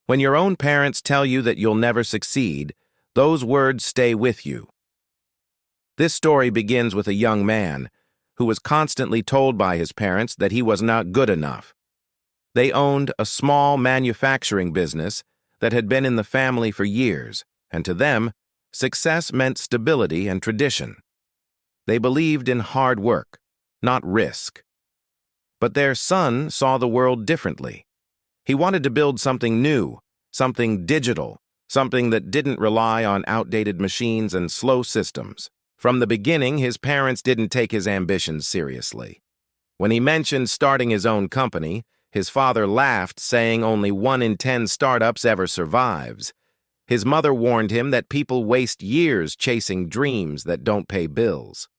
When your own parents tell you that you'll never succeed, those words stay with you. This story begins with a young man who was constantly told by his parents that he was not good enough. They owned a small manufacturing business that had been in the family for years, and to them, success meant stability and tradition. They believed in hard work, not risk. But their son saw the world differently. He wanted to build something new, something digital, something that didn't rely on outdated machines and slow systems. From the beginning, his parents didn't take his ambitions seriously. When he mentioned starting his own company, his father laughed, saying only 1 in 10 startups ever survives. His mother warned him that people waste years chasing dreams that don't pay bills.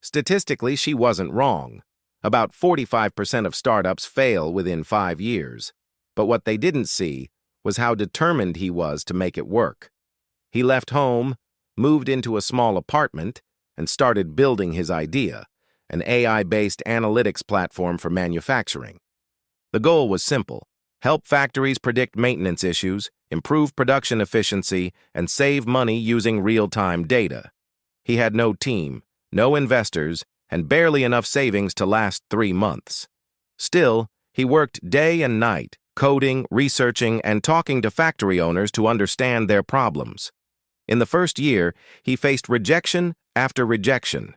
Statistically, she wasn't wrong. About 45% of startups fail within 5 years. But what they didn't see was how determined he was to make it work. He left home, moved into a small apartment, and started building his idea, an AI-based analytics platform for manufacturing. The goal was simple: help factories predict maintenance issues, improve production efficiency, and save money using real-time data. He had no team, no investors, and barely enough savings to last 3 months. Still, he worked day and night, coding, researching, and talking to factory owners to understand their problems. In the first year, he faced rejection after rejection.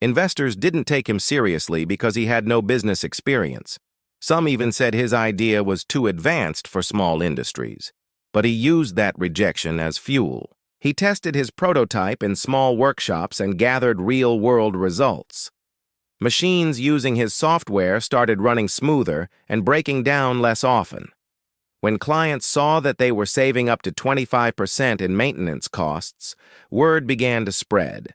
Investors didn't take him seriously because he had no business experience. Some even said his idea was too advanced for small industries. But he used that rejection as fuel. He tested his prototype in small workshops and gathered real-world results. Machines using his software started running smoother and breaking down less often. When clients saw that they were saving up to 25% in maintenance costs, word began to spread.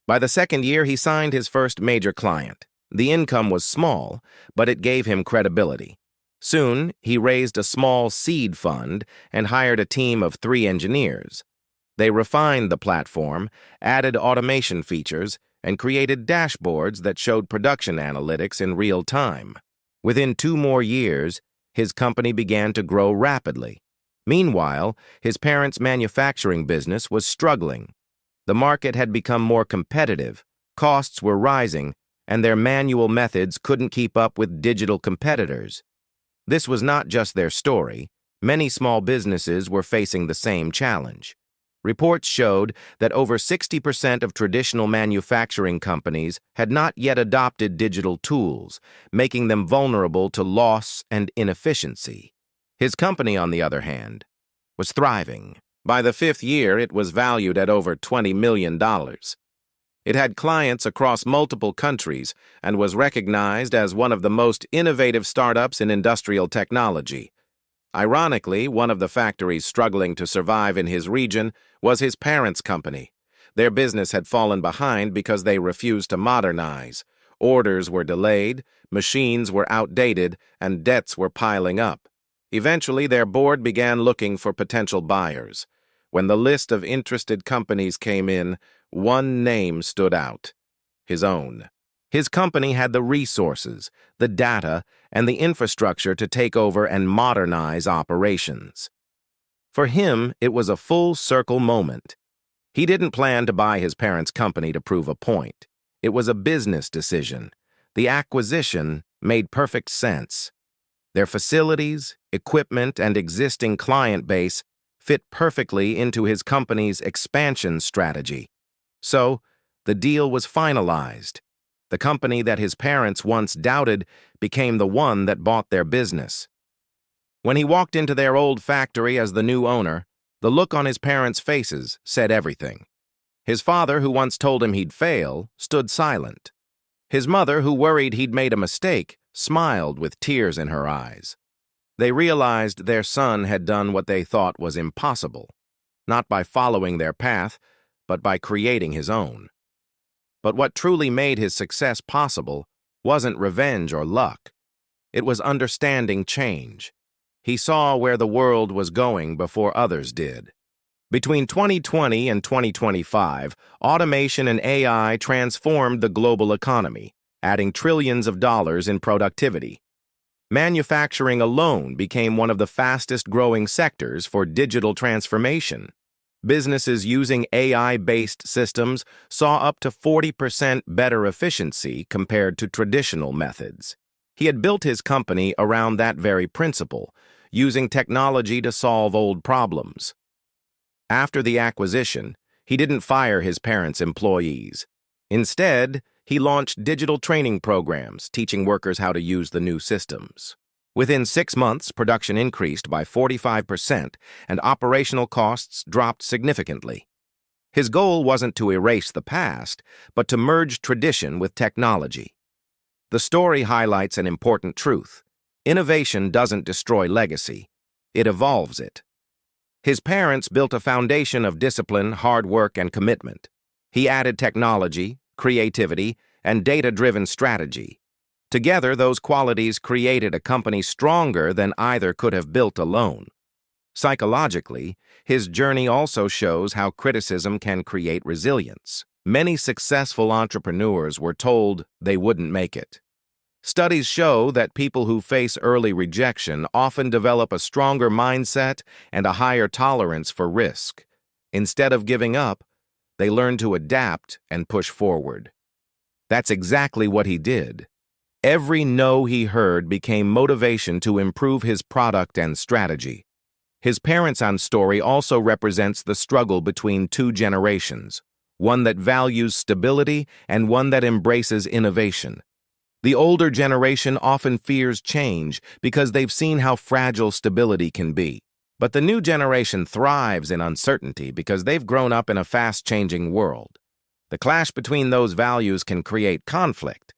By the second year, he signed his first major client. The income was small, but it gave him credibility. Soon, he raised a small seed fund and hired a team of 3 engineers. They refined the platform, added automation features, and created dashboards that showed production analytics in real time. Within 2 more years, his company began to grow rapidly. Meanwhile, his parents' manufacturing business was struggling. The market had become more competitive, costs were rising, and their manual methods couldn't keep up with digital competitors. This was not just their story. Many small businesses were facing the same challenge. Reports showed that over 60% of traditional manufacturing companies had not yet adopted digital tools, making them vulnerable to loss and inefficiency. His company, on the other hand, was thriving. By the 5th year, it was valued at over $20 million. It had clients across multiple countries and was recognized as one of the most innovative startups in industrial technology. Ironically, one of the factories struggling to survive in his region was his parents' company. Their business had fallen behind because they refused to modernize. Orders were delayed, machines were outdated, and debts were piling up. Eventually, their board began looking for potential buyers. When the list of interested companies came in, one name stood out: his own. His company had the resources, the data, and the infrastructure to take over and modernize operations. For him, it was a full-circle moment. He didn't plan to buy his parents' company to prove a point. It was a business decision. The acquisition made perfect sense. Their facilities, equipment, and existing client base fit perfectly into his company's expansion strategy. So, the deal was finalized. The company that his parents once doubted became the one that bought their business. When he walked into their old factory as the new owner, the look on his parents' faces said everything. His father, who once told him he'd fail, stood silent. His mother, who worried he'd made a mistake, smiled with tears in her eyes. They realized their son had done what they thought was impossible, not by following their path, but by creating his own. But what truly made his success possible wasn't revenge or luck. It was understanding change. He saw where the world was going before others did. Between 2020 and 2025, automation and AI transformed the global economy, adding trillions of dollars in productivity. Manufacturing alone became one of the fastest-growing sectors for digital transformation. Businesses using AI-based systems saw up to 40% better efficiency compared to traditional methods. He had built his company around that very principle, using technology to solve old problems. After the acquisition, he didn't fire his parents' employees. Instead, he launched digital training programs teaching workers how to use the new systems. Within 6 months, production increased by 45% and operational costs dropped significantly. His goal wasn't to erase the past, but to merge tradition with technology. The story highlights an important truth. Innovation doesn't destroy legacy, it evolves it. His parents built a foundation of discipline, hard work, and commitment. He added technology, creativity, and data-driven strategy. Together, those qualities created a company stronger than either could have built alone. Psychologically, his journey also shows how criticism can create resilience. Many successful entrepreneurs were told they wouldn't make it. Studies show that people who face early rejection often develop a stronger mindset and a higher tolerance for risk. Instead of giving up, they learn to adapt and push forward. That's exactly what he did. Every no he heard became motivation to improve his product and strategy. His parents' story also represents the struggle between two generations, one that values stability and one that embraces innovation. The older generation often fears change because they've seen how fragile stability can be. But the new generation thrives in uncertainty because they've grown up in a fast-changing world. The clash between those values can create conflict,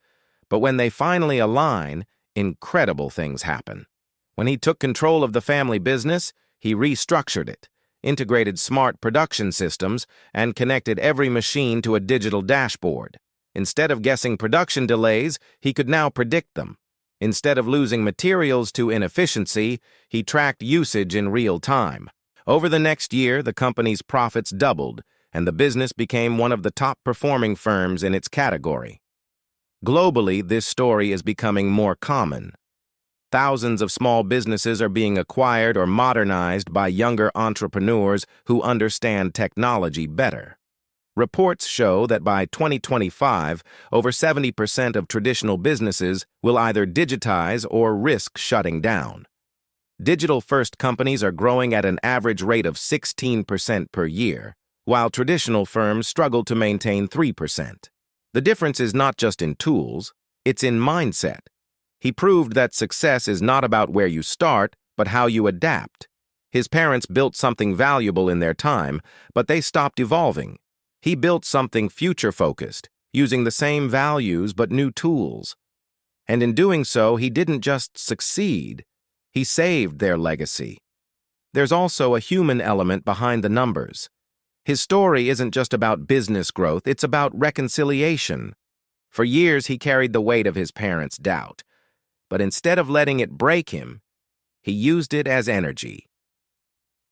but when they finally align, incredible things happen. When he took control of the family business, he restructured it, integrated smart production systems, and connected every machine to a digital dashboard. Instead of guessing production delays, he could now predict them. Instead of losing materials to inefficiency, he tracked usage in real time. Over the next year, the company's profits doubled, and the business became one of the top-performing firms in its category. Globally, this story is becoming more common. Thousands of small businesses are being acquired or modernized by younger entrepreneurs who understand technology better. Reports show that by 2025, over 70% of traditional businesses will either digitize or risk shutting down. Digital-first companies are growing at an average rate of 16% per year, while traditional firms struggle to maintain 3%. The difference is not just in tools, it's in mindset. He proved that success is not about where you start, but how you adapt. His parents built something valuable in their time, but they stopped evolving. He built something future-focused, using the same values but new tools. And in doing so, he didn't just succeed, he saved their legacy. There's also a human element behind the numbers. His story isn't just about business growth, it's about reconciliation. For years, he carried the weight of his parents' doubt. But instead of letting it break him, he used it as energy.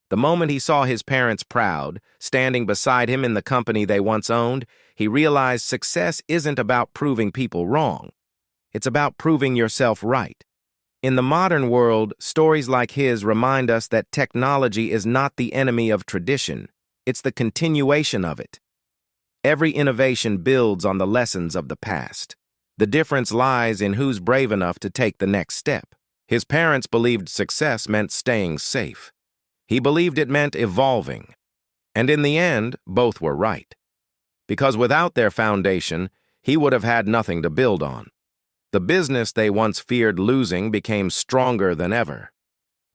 The moment he saw his parents proud, standing beside him in the company they once owned, he realized success isn't about proving people wrong. It's about proving yourself right. In the modern world, stories like his remind us that technology is not the enemy of tradition. It's the continuation of it. Every innovation builds on the lessons of the past. The difference lies in who's brave enough to take the next step. His parents believed success meant staying safe. He believed it meant evolving. And in the end, both were right. Because without their foundation, he would have had nothing to build on. The business they once feared losing became stronger than ever.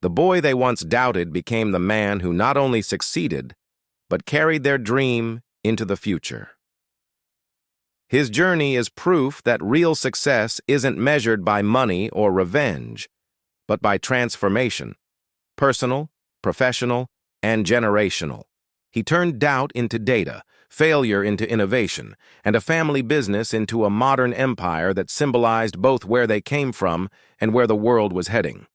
The boy they once doubted became the man who not only succeeded, but carried their dream into the future. His journey is proof that real success isn't measured by money or revenge, but by transformation, personal, professional, and generational. He turned doubt into data, failure into innovation, and a family business into a modern empire that symbolized both where they came from and where the world was heading.